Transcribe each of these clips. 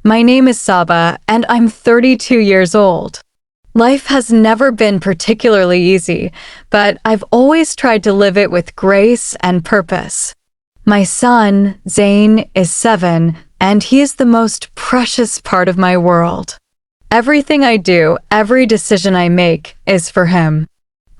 My name is Saba, and I'm 32 years old. Life has never been particularly easy, but I've always tried to live it with grace and purpose. My son, Zayn, is 7, and he is the most precious part of my world. Everything I do, every decision I make, is for him.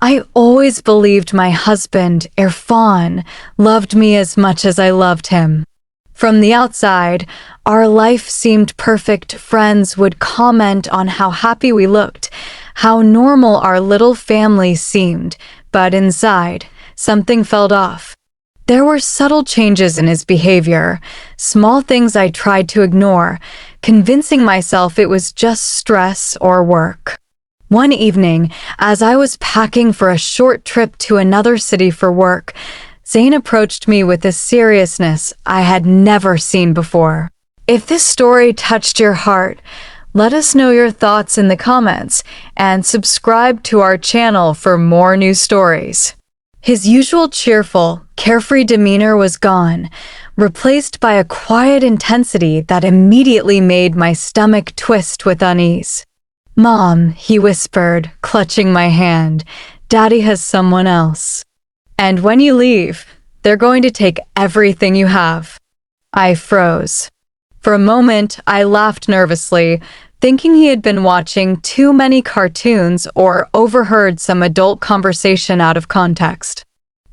I always believed my husband, Irfan, loved me as much as I loved him. From the outside, our life seemed perfect. Friends would comment on how happy we looked, how normal our little family seemed, but inside, something felt off. There were subtle changes in his behavior, small things I tried to ignore, convincing myself it was just stress or work. One evening, as I was packing for a short trip to another city for work, Zayn approached me with a seriousness I had never seen before. If this story touched your heart, let us know your thoughts in the comments and subscribe to our channel for more new stories. His usual cheerful, carefree demeanor was gone, replaced by a quiet intensity that immediately made my stomach twist with unease. "Mom," he whispered, clutching my hand, "Daddy has someone else. And when you leave, they're going to take everything you have." I froze. For a moment, I laughed nervously, thinking he had been watching too many cartoons or overheard some adult conversation out of context.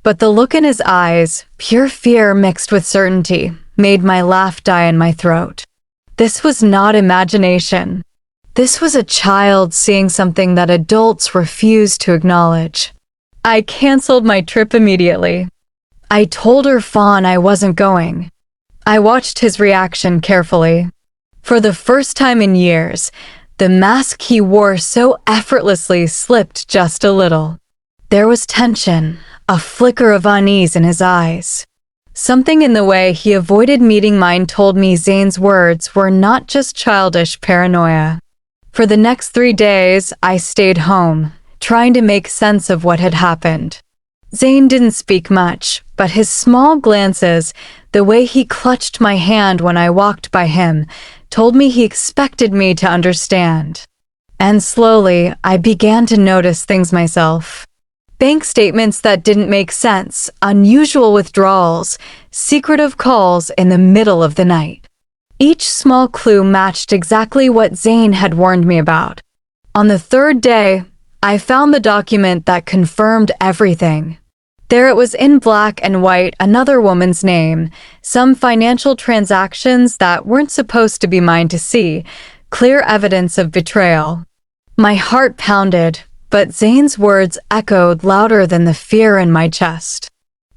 But the look in his eyes, pure fear mixed with certainty, made my laugh die in my throat. This was not imagination. This was a child seeing something that adults refuse to acknowledge. I canceled my trip immediately. I told Irfan I wasn't going. I watched his reaction carefully. For the first time in years, the mask he wore so effortlessly slipped just a little. There was tension, a flicker of unease in his eyes. Something in the way he avoided meeting mine told me Zayn's words were not just childish paranoia. For the next 3 days, I stayed home, trying to make sense of what had happened. Zayn didn't speak much, but his small glances, the way he clutched my hand when I walked by him, told me he expected me to understand. And slowly, I began to notice things myself. Bank statements that didn't make sense, unusual withdrawals, secretive calls in the middle of the night. Each small clue matched exactly what Zayn had warned me about. On the 3rd day, I found the document that confirmed everything. There it was in black and white, another woman's name, some financial transactions that weren't supposed to be mine to see, clear evidence of betrayal. My heart pounded, but Zayn's words echoed louder than the fear in my chest.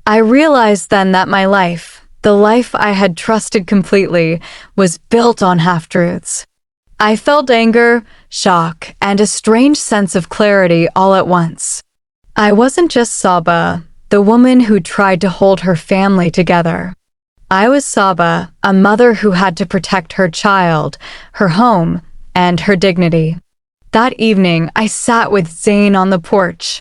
I realized then that my life, the life I had trusted completely, was built on half-truths. I felt anger, shock, and a strange sense of clarity all at once. I wasn't just Saba, the woman who tried to hold her family together. I was Saba, a mother who had to protect her child, her home, and her dignity. That evening, I sat with Zayn on the porch.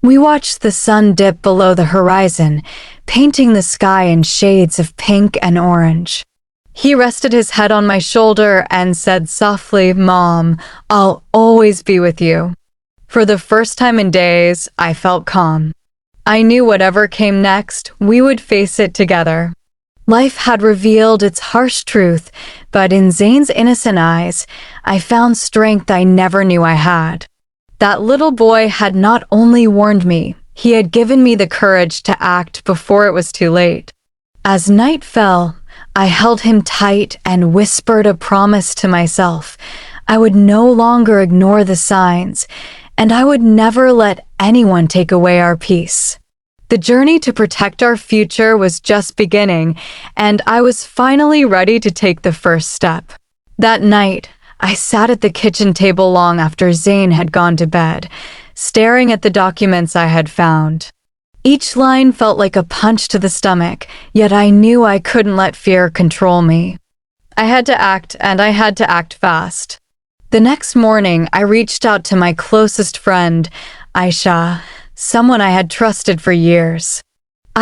We watched the sun dip below the horizon, painting the sky in shades of pink and orange. He rested his head on my shoulder and said softly, "Mom, I'll always be with you." For the first time in days, I felt calm. I knew whatever came next, we would face it together. Life had revealed its harsh truth, but in Zayn's innocent eyes, I found strength I never knew I had. That little boy had not only warned me, he had given me the courage to act before it was too late. As night fell, I held him tight and whispered a promise to myself. I would no longer ignore the signs, and I would never let anyone take away our peace. The journey to protect our future was just beginning, and I was finally ready to take the first step. That night, I sat at the kitchen table long after Zayn had gone to bed, staring at the documents I had found. Each line felt like a punch to the stomach, yet I knew I couldn't let fear control me. I had to act, and I had to act fast. The next morning, I reached out to my closest friend, Aisha, someone I had trusted for years.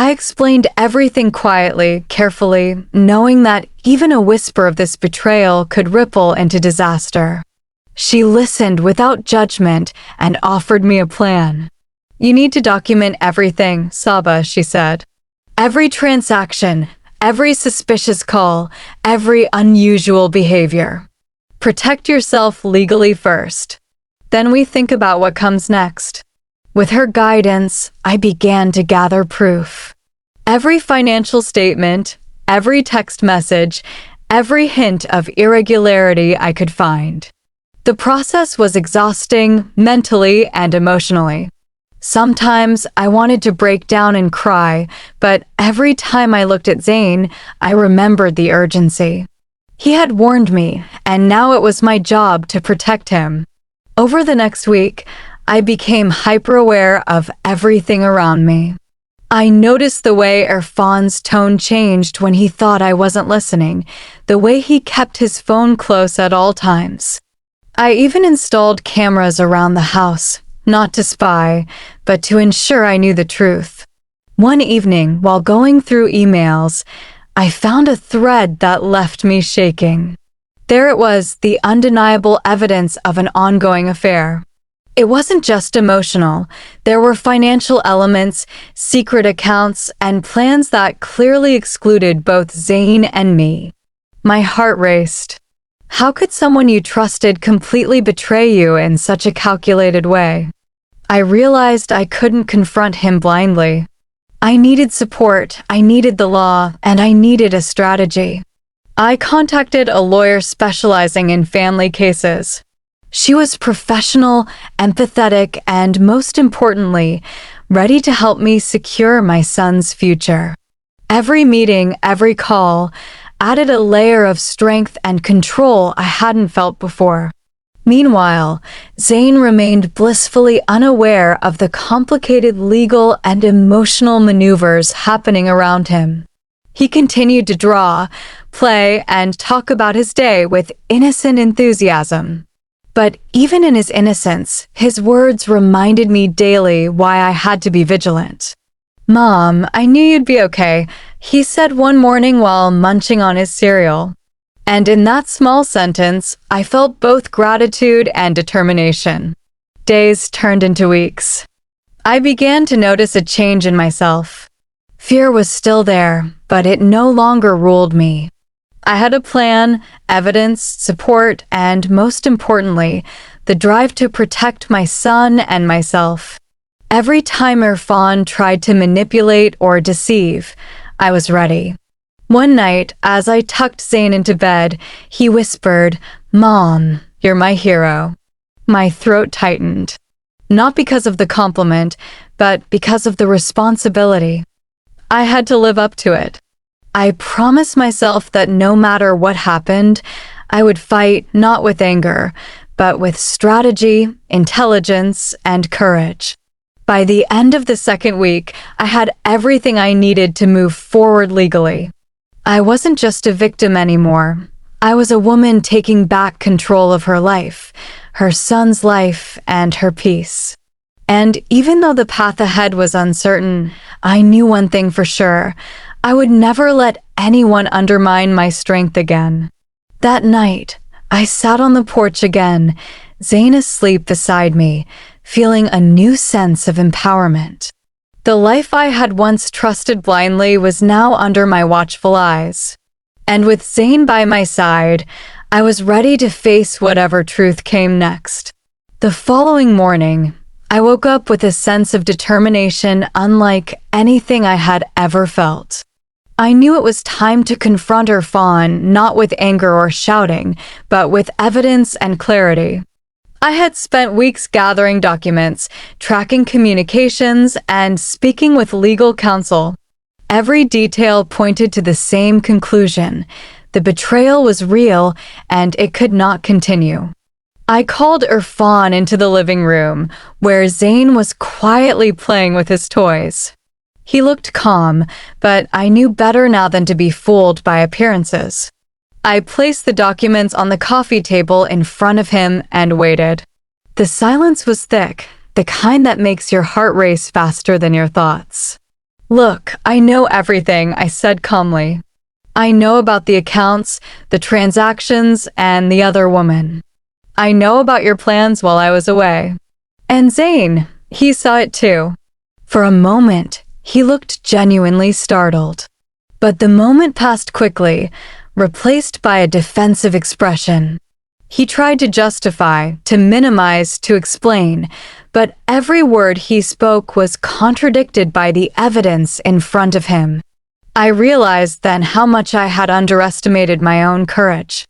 I explained everything quietly, carefully, knowing that even a whisper of this betrayal could ripple into disaster. She listened without judgment and offered me a plan. "You need to document everything, Saba," she said. "Every transaction, every suspicious call, every unusual behavior. Protect yourself legally first. Then we think about what comes next." With her guidance, I began to gather proof. Every financial statement, every text message, every hint of irregularity I could find. The process was exhausting mentally and emotionally. Sometimes I wanted to break down and cry, but every time I looked at Zain, I remembered the urgency. He had warned me, and now it was my job to protect him. Over the next week, I became hyper-aware of everything around me. I noticed the way Irfan's tone changed when he thought I wasn't listening, the way he kept his phone close at all times. I even installed cameras around the house, not to spy, but to ensure I knew the truth. One evening, while going through emails, I found a thread that left me shaking. There it was, the undeniable evidence of an ongoing affair. It wasn't just emotional. There were financial elements, secret accounts, and plans that clearly excluded both Zain and me. My heart raced. How could someone you trusted completely betray you in such a calculated way? I realized I couldn't confront him blindly. I needed support, I needed the law, and I needed a strategy. I contacted a lawyer specializing in family cases. She was professional, empathetic, and most importantly, ready to help me secure my son's future. Every meeting, every call, added a layer of strength and control I hadn't felt before. Meanwhile, Zain remained blissfully unaware of the complicated legal and emotional maneuvers happening around him. He continued to draw, play, and talk about his day with innocent enthusiasm. But even in his innocence, his words reminded me daily why I had to be vigilant. "Mom, I knew you'd be okay," he said one morning while munching on his cereal. And in that small sentence, I felt both gratitude and determination. Days turned into weeks. I began to notice a change in myself. Fear was still there, but it no longer ruled me. I had a plan, evidence, support, and most importantly, the drive to protect my son and myself. Every time Irfan tried to manipulate or deceive, I was ready. One night, as I tucked Zain into bed, he whispered, "Mom, you're my hero." My throat tightened. Not because of the compliment, but because of the responsibility. I had to live up to it. I promised myself that no matter what happened, I would fight not with anger, but with strategy, intelligence, and courage. By the end of the second week, I had everything I needed to move forward legally. I wasn't just a victim anymore. I was a woman taking back control of her life, her son's life, and her peace. And even though the path ahead was uncertain, I knew one thing for sure. I would never let anyone undermine my strength again. That night, I sat on the porch again, Zain asleep beside me, feeling a new sense of empowerment. The life I had once trusted blindly was now under my watchful eyes. And with Zain by my side, I was ready to face whatever truth came next. The following morning, I woke up with a sense of determination unlike anything I had ever felt. I knew it was time to confront Irfan, not with anger or shouting, but with evidence and clarity. I had spent weeks gathering documents, tracking communications, and speaking with legal counsel. Every detail pointed to the same conclusion. The betrayal was real, and it could not continue. I called Irfan into the living room, where Zain was quietly playing with his toys. He looked calm, but I knew better now than to be fooled by appearances. I placed the documents on the coffee table in front of him and waited. The silence was thick, the kind that makes your heart race faster than your thoughts. "Look, I know everything," I said calmly. "I know about the accounts, the transactions, and the other woman. I know about your plans while I was away." And Zane, he saw it too. For a moment, he looked genuinely startled. But the moment passed quickly, replaced by a defensive expression. He tried to justify, to minimize, to explain, but every word he spoke was contradicted by the evidence in front of him. I realized then how much I had underestimated my own courage.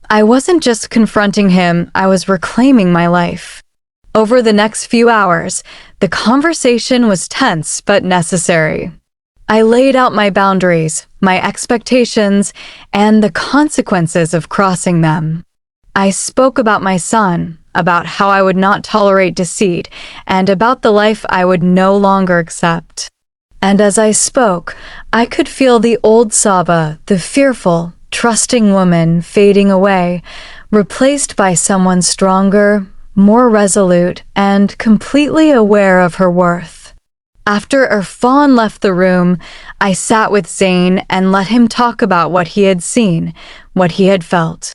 I wasn't just confronting him, I was reclaiming my life. Over the next few hours, the conversation was tense but necessary. I laid out my boundaries, my expectations, and the consequences of crossing them. I spoke about my son, about how I would not tolerate deceit, and about the life I would no longer accept. And as I spoke, I could feel the old Saba, the fearful, trusting woman, fading away, replaced by someone stronger, more resolute, and completely aware of her worth. After Irfan left the room, I sat with Zane and let him talk about what he had seen, what he had felt.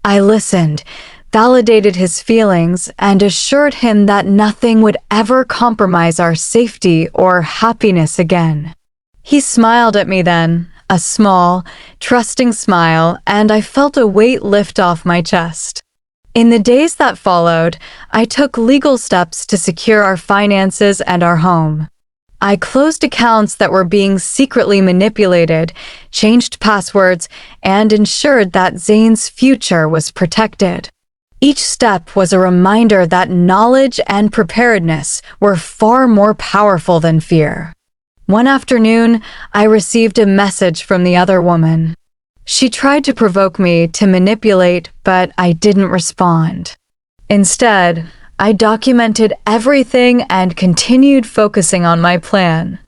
I listened, validated his feelings, and assured him that nothing would ever compromise our safety or happiness again. He smiled at me then, a small, trusting smile, and I felt a weight lift off my chest. In the days that followed, I took legal steps to secure our finances and our home. I closed accounts that were being secretly manipulated, changed passwords, and ensured that Zane's future was protected. Each step was a reminder that knowledge and preparedness were far more powerful than fear. One afternoon, I received a message from the other woman. She tried to provoke me, to manipulate, but I didn't respond. Instead, I documented everything and continued focusing on my plan.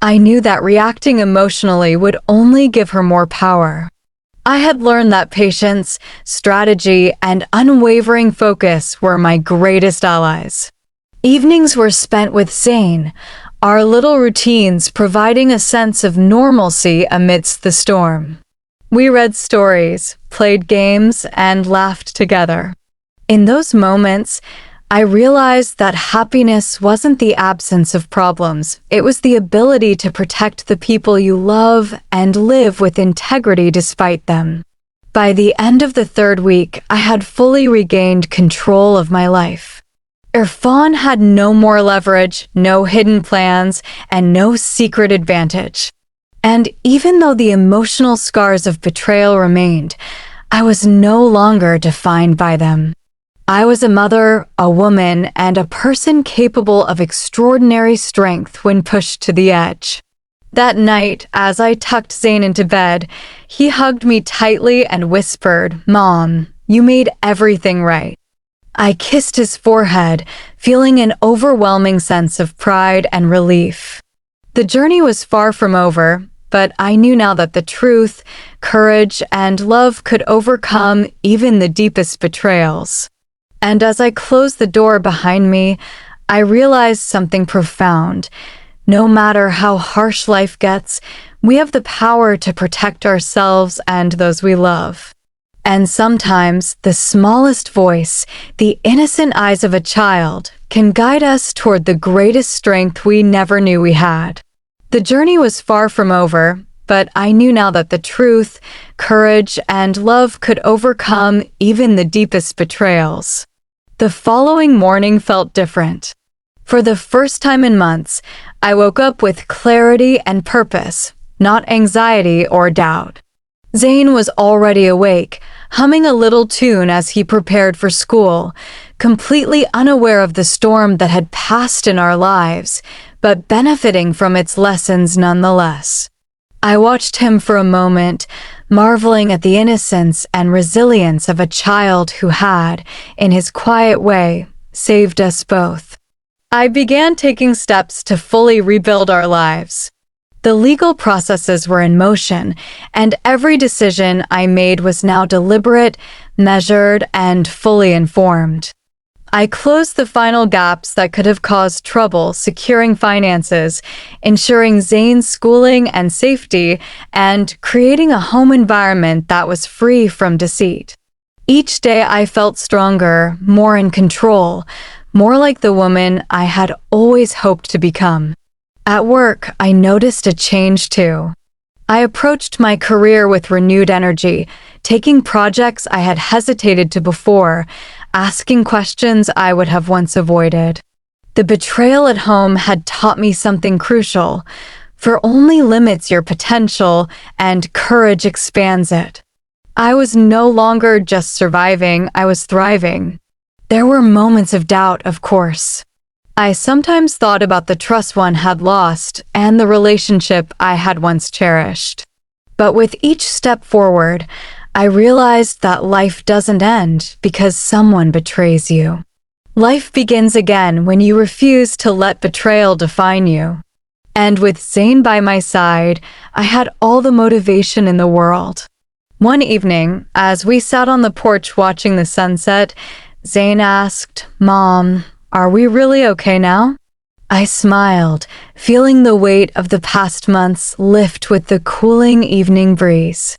I knew that reacting emotionally would only give her more power. I had learned that patience, strategy, and unwavering focus were my greatest allies. Evenings were spent with Zane, our little routines providing a sense of normalcy amidst the storm. We read stories, played games, and laughed together. In those moments, I realized that happiness wasn't the absence of problems. It was the ability to protect the people you love and live with integrity despite them. By the end of the third week, I had fully regained control of my life. Irfan had no more leverage, no hidden plans, and no secret advantage. And even though the emotional scars of betrayal remained, I was no longer defined by them. I was a mother, a woman, and a person capable of extraordinary strength when pushed to the edge. That night, as I tucked Zane into bed, he hugged me tightly and whispered, "Mom, you made everything right." I kissed his forehead, feeling an overwhelming sense of pride and relief. The journey was far from over, but I knew now that the truth, courage, and love could overcome even the deepest betrayals. And as I closed the door behind me, I realized something profound. No matter how harsh life gets, we have the power to protect ourselves and those we love. And sometimes the smallest voice, the innocent eyes of a child, can guide us toward the greatest strength we never knew we had. The journey was far from over, but I knew now that the truth, courage, and love could overcome even the deepest betrayals. The following morning felt different. For the first time in months, I woke up with clarity and purpose, not anxiety or doubt. Zane was already awake, humming a little tune as he prepared for school, completely unaware of the storm that had passed in our lives, but benefiting from its lessons nonetheless. I watched him for a moment, marveling at the innocence and resilience of a child who had, in his quiet way, saved us both. I began taking steps to fully rebuild our lives. The legal processes were in motion, and every decision I made was now deliberate, measured, and fully informed. I closed the final gaps that could have caused trouble securing finances, ensuring Zane's schooling and safety, and creating a home environment that was free from deceit. Each day I felt stronger, more in control, more like the woman I had always hoped to become. At work, I noticed a change too. I approached my career with renewed energy, taking projects I had hesitated to before, asking questions I would have once avoided. The betrayal at home had taught me something crucial, for only limits your potential and courage expands it. I was no longer just surviving, I was thriving. There were moments of doubt, of course. I sometimes thought about the trust one had lost and the relationship I had once cherished. But with each step forward, I realized that life doesn't end because someone betrays you. Life begins again when you refuse to let betrayal define you. And with Zane by my side, I had all the motivation in the world. One evening, as we sat on the porch watching the sunset, Zane asked, "Mom, are we really okay now?" I smiled, feeling the weight of the past months lift with the cooling evening breeze.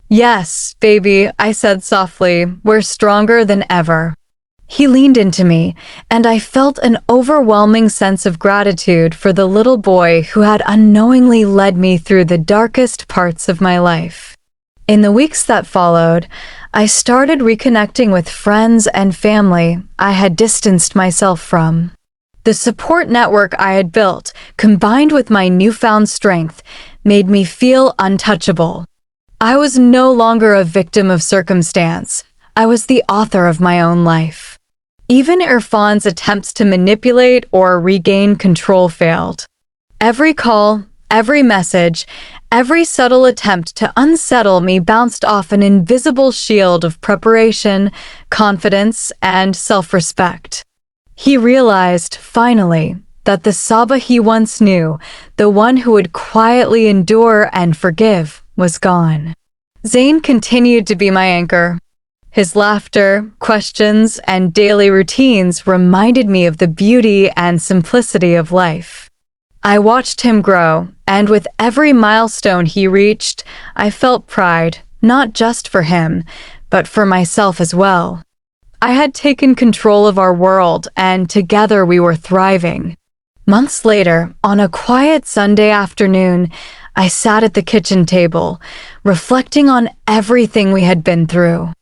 "Yes, baby," I said softly, "we're stronger than ever." He leaned into me, and I felt an overwhelming sense of gratitude for the little boy who had unknowingly led me through the darkest parts of my life. In the weeks that followed, I started reconnecting with friends and family I had distanced myself from. The support network I had built, combined with my newfound strength, made me feel untouchable. I was no longer a victim of circumstance. I was the author of my own life. Even Irfan's attempts to manipulate or regain control failed. Every call, every message, every subtle attempt to unsettle me bounced off an invisible shield of preparation, confidence, and self-respect. He realized, finally, that the Saba he once knew, the one who would quietly endure and forgive, was gone. Zane continued to be my anchor. His laughter, questions, and daily routines reminded me of the beauty and simplicity of life. I watched him grow, and with every milestone he reached, I felt pride, not just for him, but for myself as well. I had taken control of our world, and together we were thriving. Months later, on a quiet Sunday afternoon, I sat at the kitchen table, reflecting on everything we had been through.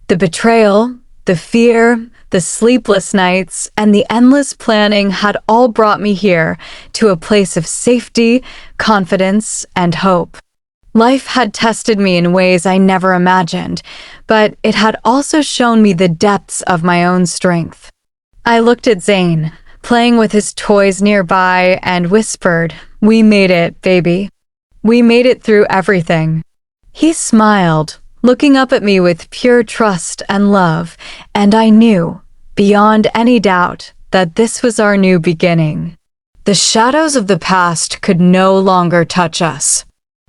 The betrayal, the fear, the sleepless nights, and the endless planning had all brought me here to a place of safety, confidence, and hope. Life had tested me in ways I never imagined, but it had also shown me the depths of my own strength. I looked at Zane, playing with his toys nearby, and whispered, "We made it, baby. We made it through everything." He smiled, looking up at me with pure trust and love, and I knew, beyond any doubt, that this was our new beginning. The shadows of the past could no longer touch us.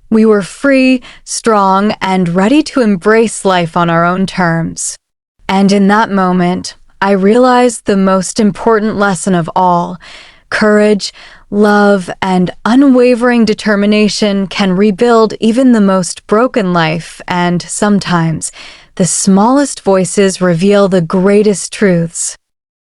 We were free, strong, and ready to embrace life on our own terms. And in that moment, I realized the most important lesson of all: courage, love, and unwavering determination can rebuild even the most broken life, and sometimes the smallest voices reveal the greatest truths.